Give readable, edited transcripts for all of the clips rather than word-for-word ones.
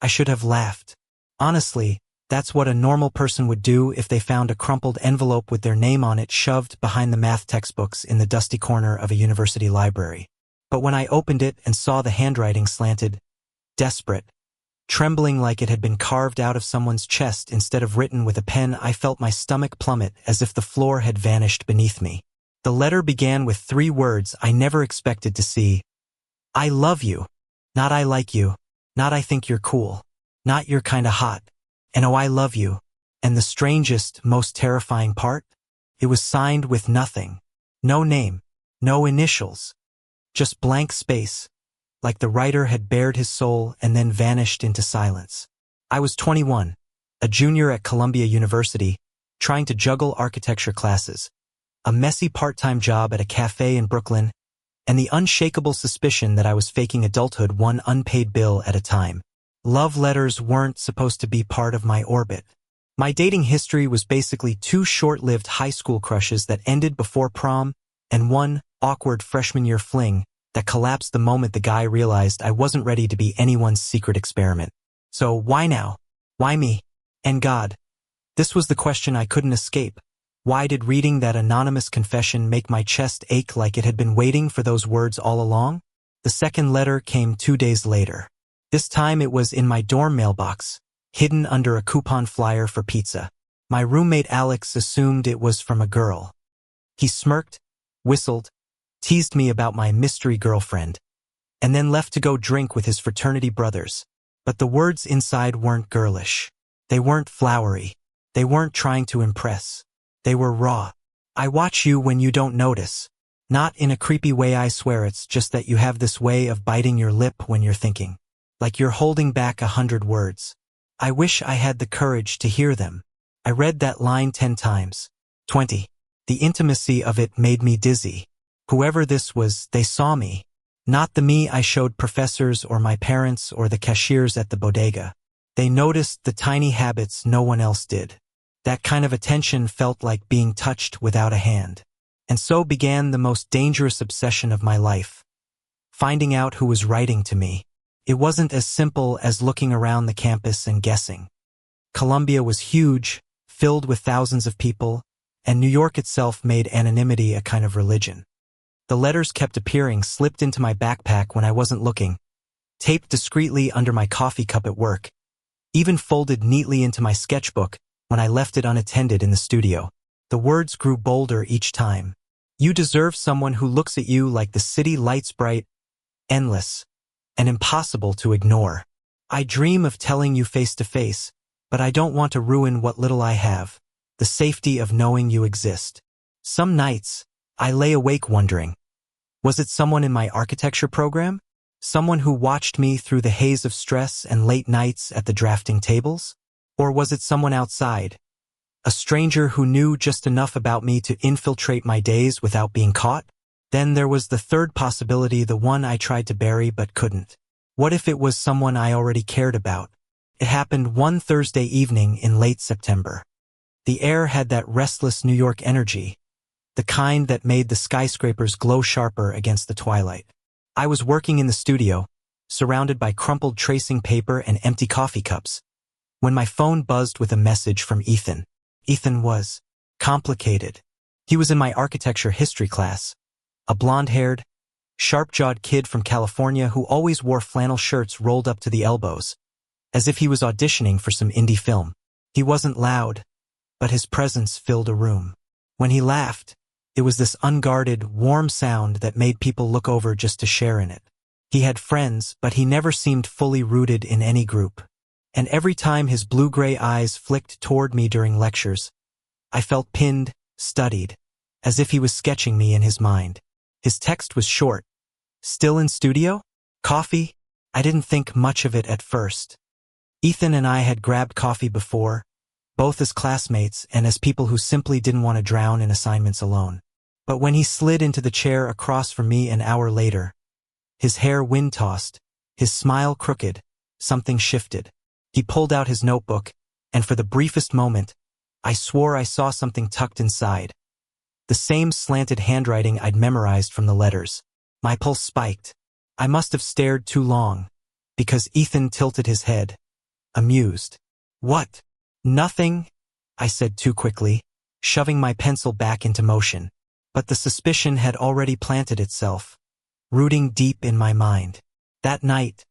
I should have laughed. Honestly, that's what a normal person would do if they found a crumpled envelope with their name on it shoved behind the math textbooks in the dusty corner of a university library. But when I opened it and saw the handwriting slanted, desperate, trembling like it had been carved out of someone's chest instead of written with a pen, I felt my stomach plummet as if the floor had vanished beneath me. The letter began with 3 words I never expected to see. I love you. Not I like you. Not I think you're cool. Not you're kinda hot. And oh, I love you. And the strangest, most terrifying part? It was signed with nothing. No name. No initials. Just blank space. Like the writer had bared his soul and then vanished into silence. I was 21, a junior at Columbia University, trying to juggle architecture classes, a messy part-time job at a cafe in Brooklyn, and the unshakable suspicion that I was faking adulthood one unpaid bill at a time. Love letters weren't supposed to be part of my orbit. My dating history was basically 2 short-lived high school crushes that ended before prom and 1 awkward freshman year fling that collapsed the moment the guy realized I wasn't ready to be anyone's secret experiment. So why now? Why me? And God? This was the question I couldn't escape. Why did reading that anonymous confession make my chest ache like it had been waiting for those words all along? The second letter came 2 days later. This time it was in my dorm mailbox, hidden under a coupon flyer for pizza. My roommate Alex assumed it was from a girl. He smirked, whistled, teased me about my mystery girlfriend, and then left to go drink with his fraternity brothers. But the words inside weren't girlish. They weren't flowery. They weren't trying to impress. They were raw. I watch you when you don't notice. Not in a creepy way, I swear, it's just that you have this way of biting your lip when you're thinking. Like you're holding back 100 words. I wish I had the courage to hear them. I read that line 10 times. 20. The intimacy of it made me dizzy. Whoever this was, they saw me. Not the me I showed professors or my parents or the cashiers at the bodega. They noticed the tiny habits no one else did. That kind of attention felt like being touched without a hand. And so began the most dangerous obsession of my life. Finding out who was writing to me. It wasn't as simple as looking around the campus and guessing. Columbia was huge, filled with thousands of people, and New York itself made anonymity a kind of religion. The letters kept appearing, slipped into my backpack when I wasn't looking, taped discreetly under my coffee cup at work, even folded neatly into my sketchbook when I left it unattended in the studio. The words grew bolder each time. You deserve someone who looks at you like the city lights, bright, endless, and impossible to ignore. I dream of telling you face to face, but I don't want to ruin what little I have, the safety of knowing you exist. Some nights, I lay awake wondering, was it someone in my architecture program? Someone who watched me through the haze of stress and late nights at the drafting tables? Or was it someone outside? A stranger who knew just enough about me to infiltrate my days without being caught? Then there was the third possibility, the one I tried to bury but couldn't. What if it was someone I already cared about? It happened one Thursday evening in late September. The air had that restless New York energy, the kind that made the skyscrapers glow sharper against the twilight. I was working in the studio, surrounded by crumpled tracing paper and empty coffee cups, when my phone buzzed with a message from Ethan. Ethan was complicated. He was in my architecture history class, a blonde-haired, sharp-jawed kid from California who always wore flannel shirts rolled up to the elbows, as if he was auditioning for some indie film. He wasn't loud, but his presence filled a room. When he laughed, it was this unguarded, warm sound that made people look over just to share in it. He had friends, but he never seemed fully rooted in any group. And every time his blue-gray eyes flicked toward me during lectures, I felt pinned, studied, as if he was sketching me in his mind. His text was short. Still in studio? Coffee? I didn't think much of it at first. Ethan and I had grabbed coffee before, both as classmates and as people who simply didn't want to drown in assignments alone. But when he slid into the chair across from me an hour later, his hair wind-tossed, his smile crooked, something shifted. He pulled out his notebook, and for the briefest moment, I swore I saw something tucked inside. The same slanted handwriting I'd memorized from the letters. My pulse spiked. I must have stared too long, because Ethan tilted his head, amused. What? Nothing, I said too quickly, shoving my pencil back into motion. But the suspicion had already planted itself, rooting deep in my mind. That night,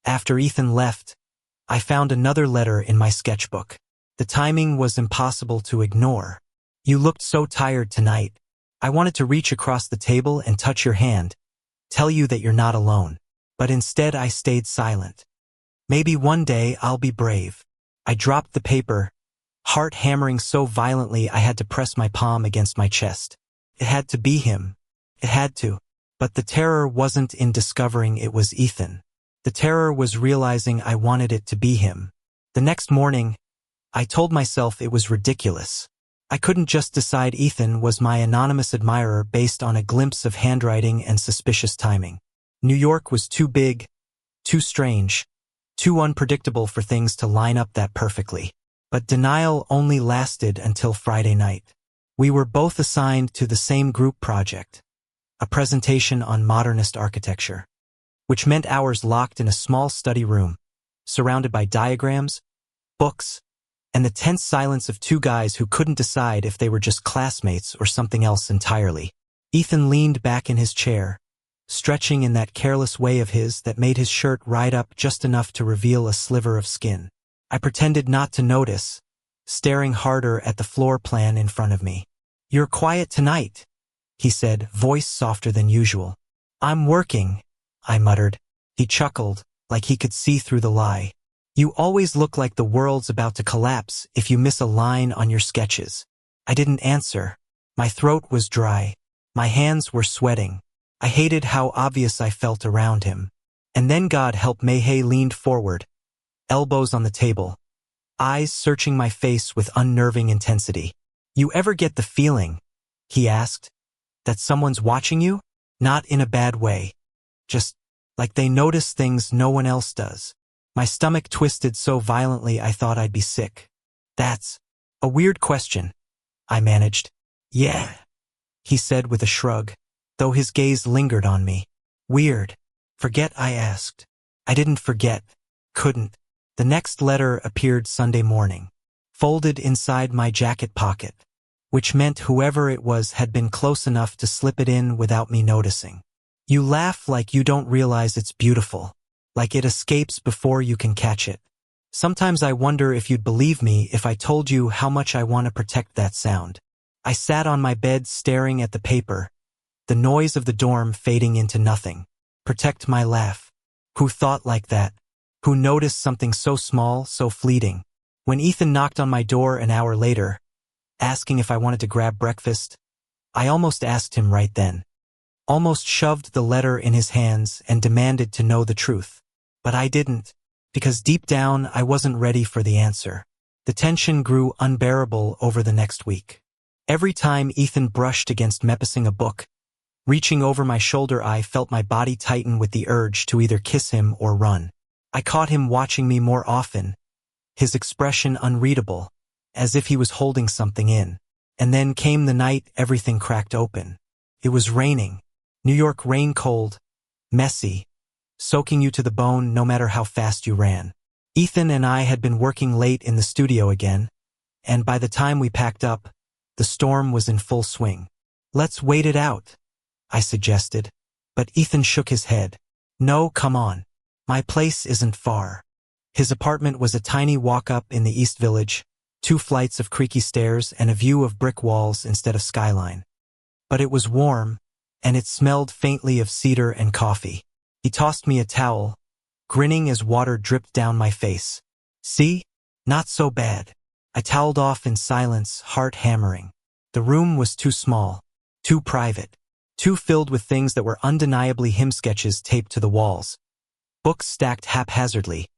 after Ethan left, I found another letter in my sketchbook. The timing was impossible to ignore. You looked so tired tonight. I wanted to reach across the table and touch your hand, tell you that you're not alone. But instead I stayed silent. Maybe one day I'll be brave. I dropped the paper, heart hammering so violently I had to press my palm against my chest. It had to be him. It had to. But the terror wasn't in discovering it was Ethan. The terror was realizing I wanted it to be him. The next morning, I told myself it was ridiculous. I couldn't just decide Ethan was my anonymous admirer based on a glimpse of handwriting and suspicious timing. New York was too big, too strange, too unpredictable for things to line up that perfectly. But denial only lasted until Friday night. We were both assigned to the same group project, a presentation on modernist architecture, which meant hours locked in a small study room, surrounded by diagrams, books, and the tense silence of two guys who couldn't decide if they were just classmates or something else entirely. Ethan leaned back in his chair, stretching in that careless way of his that made his shirt ride up just enough to reveal a sliver of skin. I pretended not to notice, staring harder at the floor plan in front of me. "You're quiet tonight," he said, voice softer than usual. "I'm working," I muttered. He chuckled, like he could see through the lie. "You always look like the world's about to collapse if you miss a line on your sketches." I didn't answer. My throat was dry. My hands were sweating. I hated how obvious I felt around him. And then God help Mayhay leaned forward, elbows on the table, eyes searching my face with unnerving intensity. "You ever get the feeling," he asked, "that someone's watching you? Not in a bad way. Just like they notice things no one else does." My stomach twisted so violently I thought I'd be sick. "That's a weird question," I managed. "Yeah," he said with a shrug, though his gaze lingered on me. "Weird. Forget I asked." I didn't forget. Couldn't. The next letter appeared Sunday morning, folded inside my jacket pocket, which meant whoever it was had been close enough to slip it in without me noticing. "You laugh like you don't realize it's beautiful, like it escapes before you can catch it. Sometimes I wonder if you'd believe me if I told you how much I want to protect that sound." I sat on my bed staring at the paper, the noise of the dorm fading into nothing. Protect my laugh. Who thought like that? Who noticed something so small, so fleeting? When Ethan knocked on my door an hour later, asking if I wanted to grab breakfast, I almost asked him right then. Almost shoved the letter in his hands and demanded to know the truth. But I didn't, because deep down I wasn't ready for the answer. The tension grew unbearable over the next week. Every time Ethan brushed against Mepissing a book, reaching over my shoulder, I felt my body tighten with the urge to either kiss him or run. I caught him watching me more often, his expression unreadable, as if he was holding something in. And then came the night everything cracked open. It was raining. New York rain, cold, messy, soaking you to the bone no matter how fast you ran. Ethan and I had been working late in the studio again, and by the time we packed up, the storm was in full swing. "Let's wait it out," I suggested, but Ethan shook his head. "No, come on. My place isn't far." His apartment was a tiny walk-up in the East Village, 2 flights of creaky stairs and a view of brick walls instead of skyline. But it was warm, and it smelled faintly of cedar and coffee. He tossed me a towel, grinning as water dripped down my face. "See? Not so bad." I toweled off in silence, heart hammering. The room was too small, too private, too filled with things that were undeniably him, sketches taped to the walls, books stacked haphazardly,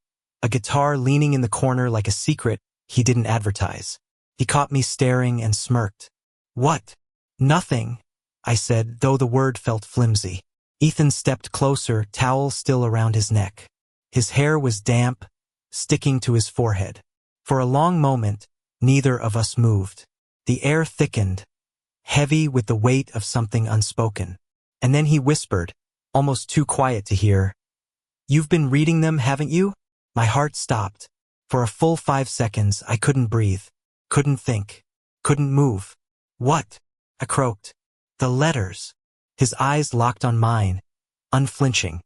a guitar leaning in the corner like a secret he didn't advertise. He caught me staring and smirked. "What?" "Nothing," I said, though the word felt flimsy. Ethan stepped closer, towel still around his neck. His hair was damp, sticking to his forehead. For a long moment, neither of us moved. The air thickened, heavy with the weight of something unspoken. And then he whispered, almost too quiet to hear, "You've been reading them, haven't you?" My heart stopped. For a full 5 seconds, I couldn't breathe, couldn't think, couldn't move. What? I croaked. The letters. His eyes locked on mine, unflinching.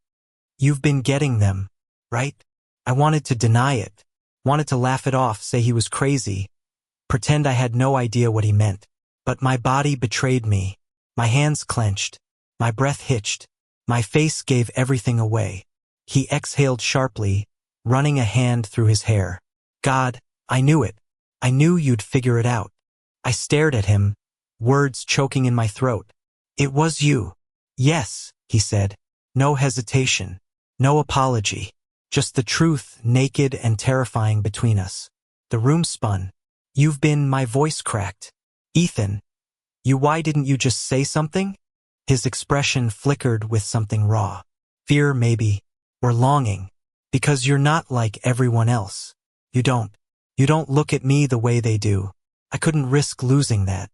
You've been getting them, right? I wanted to deny it, wanted to laugh it off, say he was crazy, pretend I had no idea what he meant. But my body betrayed me. My hands clenched, my breath hitched, my face gave everything away. He exhaled sharply, running a hand through his hair. God, I knew it. I knew you'd figure it out. I stared at him, words choking in my throat. It was you. Yes, he said. No hesitation. No apology. Just the truth, naked and terrifying between us. The room spun. You've been, my voice cracked. Ethan. Why didn't you just say something? His expression flickered with something raw. Fear, maybe. Or longing. Because you're not like everyone else. You don't look at me the way they do. I couldn't risk losing that.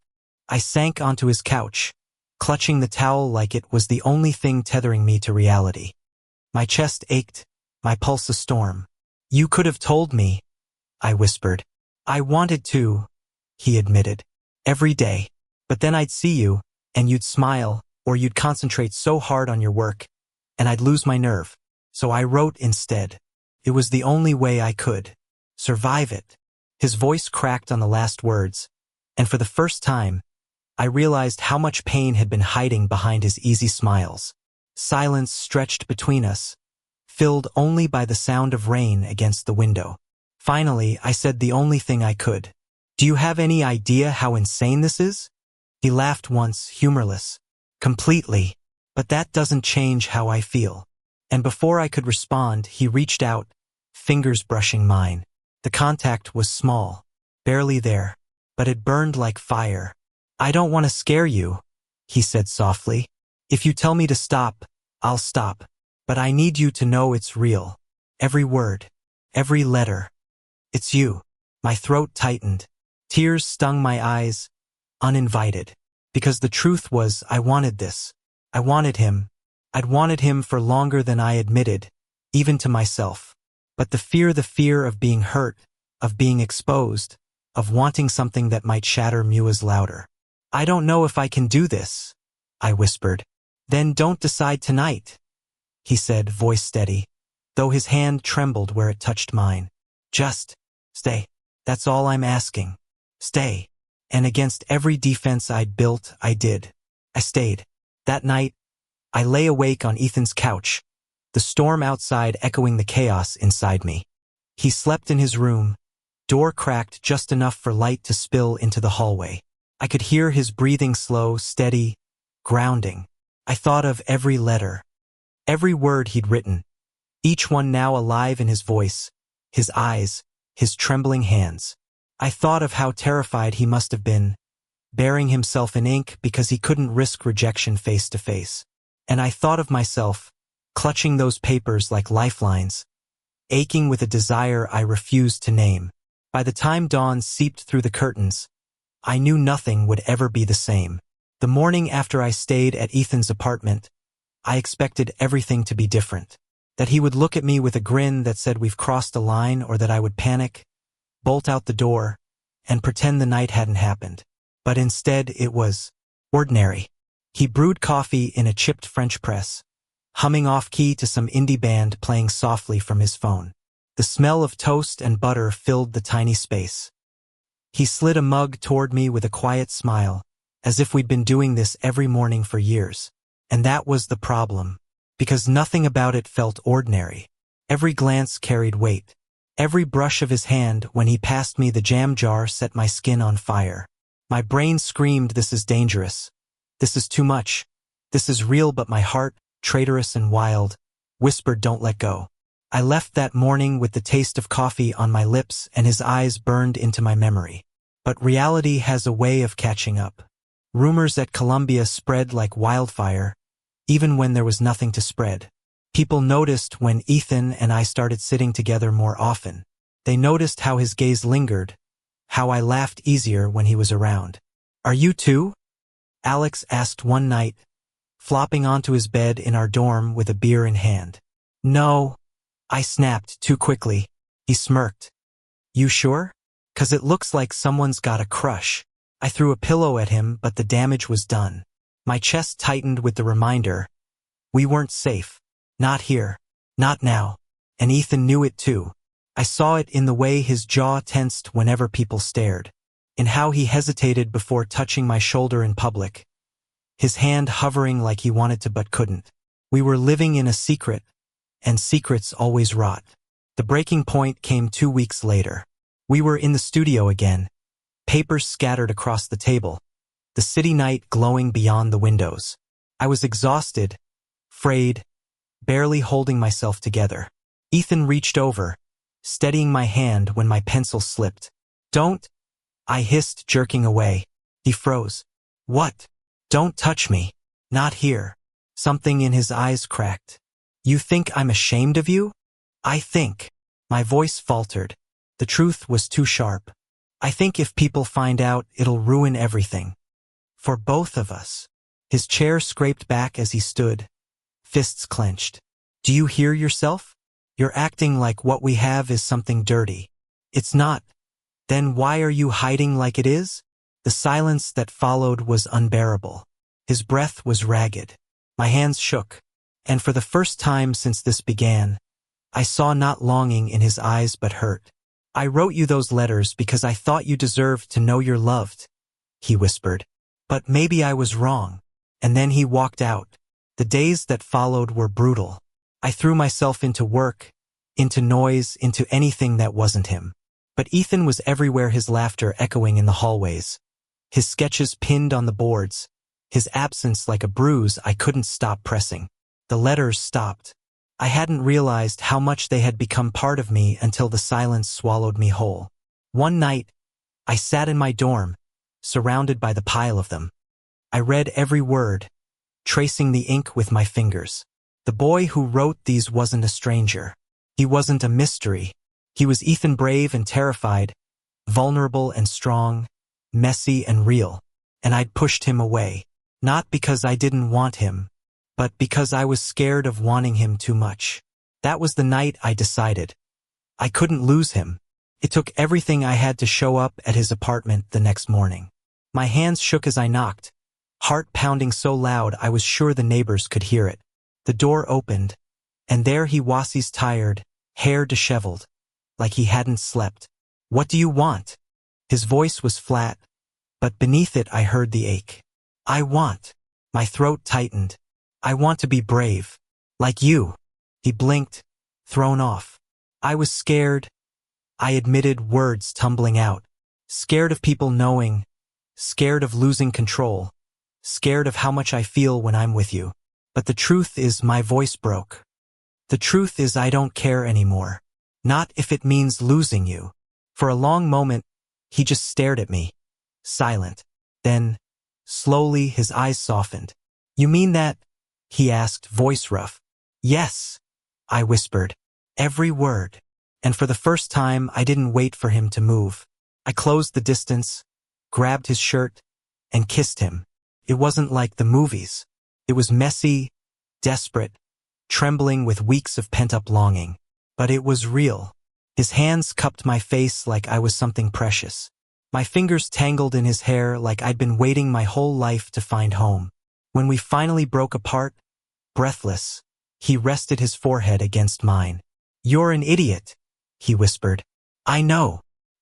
I sank onto his couch, clutching the towel like it was the only thing tethering me to reality. My chest ached, my pulse a storm. You could have told me, I whispered. I wanted to, he admitted. Every day. But then I'd see you, and you'd smile, or you'd concentrate so hard on your work, and I'd lose my nerve. So I wrote instead. It was the only way I could. Survive it. His voice cracked on the last words, and for the first time, I realized how much pain had been hiding behind his easy smiles. Silence stretched between us, filled only by the sound of rain against the window. Finally, I said the only thing I could. Do you have any idea how insane this is? He laughed once, humorless. Completely. But that doesn't change how I feel. And before I could respond, he reached out, fingers brushing mine. The contact was small, barely there, but it burned like fire. I don't want to scare you, he said softly. If you tell me to stop, I'll stop. But I need you to know it's real. Every word, every letter. It's you. My throat tightened. Tears stung my eyes, uninvited. Because the truth was, I wanted this. I wanted him. I'd wanted him for longer than I admitted, even to myself. But the fear of being hurt, of being exposed, of wanting something that might shatter me was louder. I don't know if I can do this, I whispered. Then don't decide tonight, he said, voice steady, though his hand trembled where it touched mine. Just stay. That's all I'm asking. Stay. And against every defense I'd built, I did. I stayed. That night, I lay awake on Ethan's couch, the storm outside echoing the chaos inside me. He slept in his room, door cracked just enough for light to spill into the hallway. I could hear his breathing slow, steady, grounding. I thought of every letter, every word he'd written, each one now alive in his voice, his eyes, his trembling hands. I thought of how terrified he must have been, burying himself in ink because he couldn't risk rejection face to face. And I thought of myself, clutching those papers like lifelines, aching with a desire I refused to name. By the time dawn seeped through the curtains, I knew nothing would ever be the same. The morning after I stayed at Ethan's apartment, I expected everything to be different. That he would look at me with a grin that said we've crossed a line, or that I would panic, bolt out the door, and pretend the night hadn't happened. But instead it was ordinary. He brewed coffee in a chipped French press, humming off-key to some indie band playing softly from his phone. The smell of toast and butter filled the tiny space. He slid a mug toward me with a quiet smile, as if we'd been doing this every morning for years. And that was the problem, because nothing about it felt ordinary. Every glance carried weight. Every brush of his hand when he passed me the jam jar set my skin on fire. My brain screamed, this is dangerous. This is too much. This is real, but my heart, traitorous and wild, whispered don't let go. I left that morning with the taste of coffee on my lips and his eyes burned into my memory. But reality has a way of catching up. Rumors at Columbia spread like wildfire, even when there was nothing to spread. People noticed when Ethan and I started sitting together more often. They noticed how his gaze lingered, how I laughed easier when he was around. Are you too? Alex asked one night, flopping onto his bed in our dorm with a beer in hand. No, I snapped too quickly. He smirked. You sure? 'Cause it looks like someone's got a crush. I threw a pillow at him, but the damage was done. My chest tightened with the reminder. We weren't safe. Not here. Not now. And Ethan knew it too. I saw it in the way his jaw tensed whenever people stared, in how he hesitated before touching my shoulder in public, his hand hovering like he wanted to but couldn't. We were living in a secret, and secrets always rot. The breaking point came 2 weeks later. We were in the studio again, papers scattered across the table, the city night glowing beyond the windows. I was exhausted, frayed, barely holding myself together. Ethan reached over, steadying my hand when my pencil slipped. Don't, I hissed, jerking away. He froze. What? Don't touch me. Not here. Something in his eyes cracked. You think I'm ashamed of you? I think. My voice faltered. The truth was too sharp. I think if people find out, it'll ruin everything. For both of us. His chair scraped back as he stood, fists clenched. Do you hear yourself? You're acting like what we have is something dirty. It's not. Then why are you hiding like it is? The silence that followed was unbearable. His breath was ragged. My hands shook. And for the first time since this began, I saw not longing in his eyes but hurt. I wrote you those letters because I thought you deserved to know you're loved, he whispered. But maybe I was wrong. And then he walked out. The days that followed were brutal. I threw myself into work, into noise, into anything that wasn't him. But Ethan was everywhere, his laughter echoing in the hallways, his sketches pinned on the boards, his absence like a bruise I couldn't stop pressing. The letters stopped. I hadn't realized how much they had become part of me until the silence swallowed me whole. One night, I sat in my dorm, surrounded by the pile of them. I read every word, tracing the ink with my fingers. The boy who wrote these wasn't a stranger. He wasn't a mystery. He was Ethan, brave and terrified, vulnerable and strong, messy and real. And I'd pushed him away. Not because I didn't want him, but because I was scared of wanting him too much. That was the night I decided. I couldn't lose him. It took everything I had to show up at his apartment the next morning. My hands shook as I knocked, heart pounding so loud I was sure the neighbors could hear it. The door opened, and there he was, tired, hair disheveled, like he hadn't slept. What do you want? His voice was flat, but beneath it I heard the ache. I want. My throat tightened. I want to be brave. Like you. He blinked, thrown off. I was scared. I admitted, words tumbling out. Scared of people knowing. Scared of losing control. Scared of how much I feel when I'm with you. But the truth is, my voice broke. The truth is, I don't care anymore. Not if it means losing you. For a long moment, he just stared at me, silent. Then, slowly, his eyes softened. You mean that? He asked, voice rough. Yes, I whispered. Every word. And for the first time, I didn't wait for him to move. I closed the distance, grabbed his shirt, and kissed him. It wasn't like the movies. It was messy, desperate, trembling with weeks of pent-up longing. But it was real. His hands cupped my face like I was something precious. My fingers tangled in his hair like I'd been waiting my whole life to find home. When we finally broke apart, breathless, he rested his forehead against mine. You're an idiot, he whispered. I know,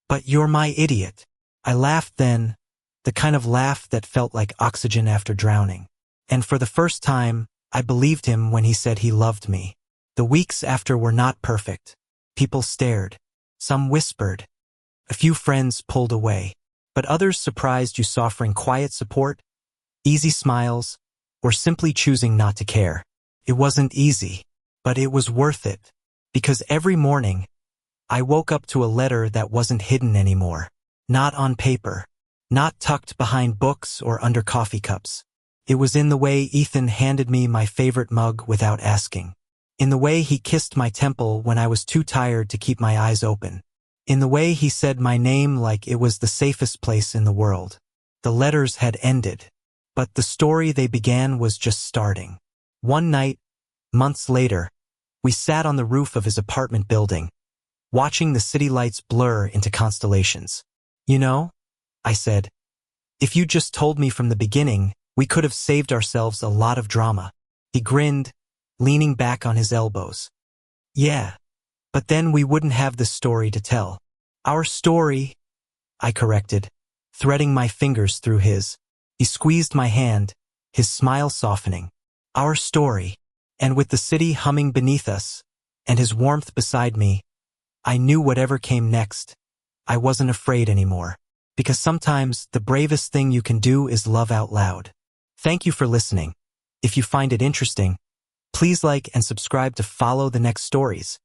but you're my idiot. I laughed then, the kind of laugh that felt like oxygen after drowning. And for the first time, I believed him when he said he loved me. The weeks after were not perfect. People stared. Some whispered. A few friends pulled away. But others surprised you, offering quiet support, easy smiles, or simply choosing not to care. It wasn't easy, but it was worth it. Because every morning, I woke up to a letter that wasn't hidden anymore. Not on paper. Not tucked behind books or under coffee cups. It was in the way Ethan handed me my favorite mug without asking. In the way he kissed my temple when I was too tired to keep my eyes open. In the way he said my name like it was the safest place in the world. The letters had ended, but the story they began was just starting. One night, months later, we sat on the roof of his apartment building, watching the city lights blur into constellations. You know, I said, if you just told me from the beginning, we could have saved ourselves a lot of drama. He grinned, leaning back on his elbows. Yeah, but then we wouldn't have the story to tell. Our story, I corrected, threading my fingers through his. He squeezed my hand, his smile softening. Our story. And with the city humming beneath us, and his warmth beside me, I knew whatever came next, I wasn't afraid anymore. Because sometimes the bravest thing you can do is love out loud. Thank you for listening. If you find it interesting, please like and subscribe to follow the next stories.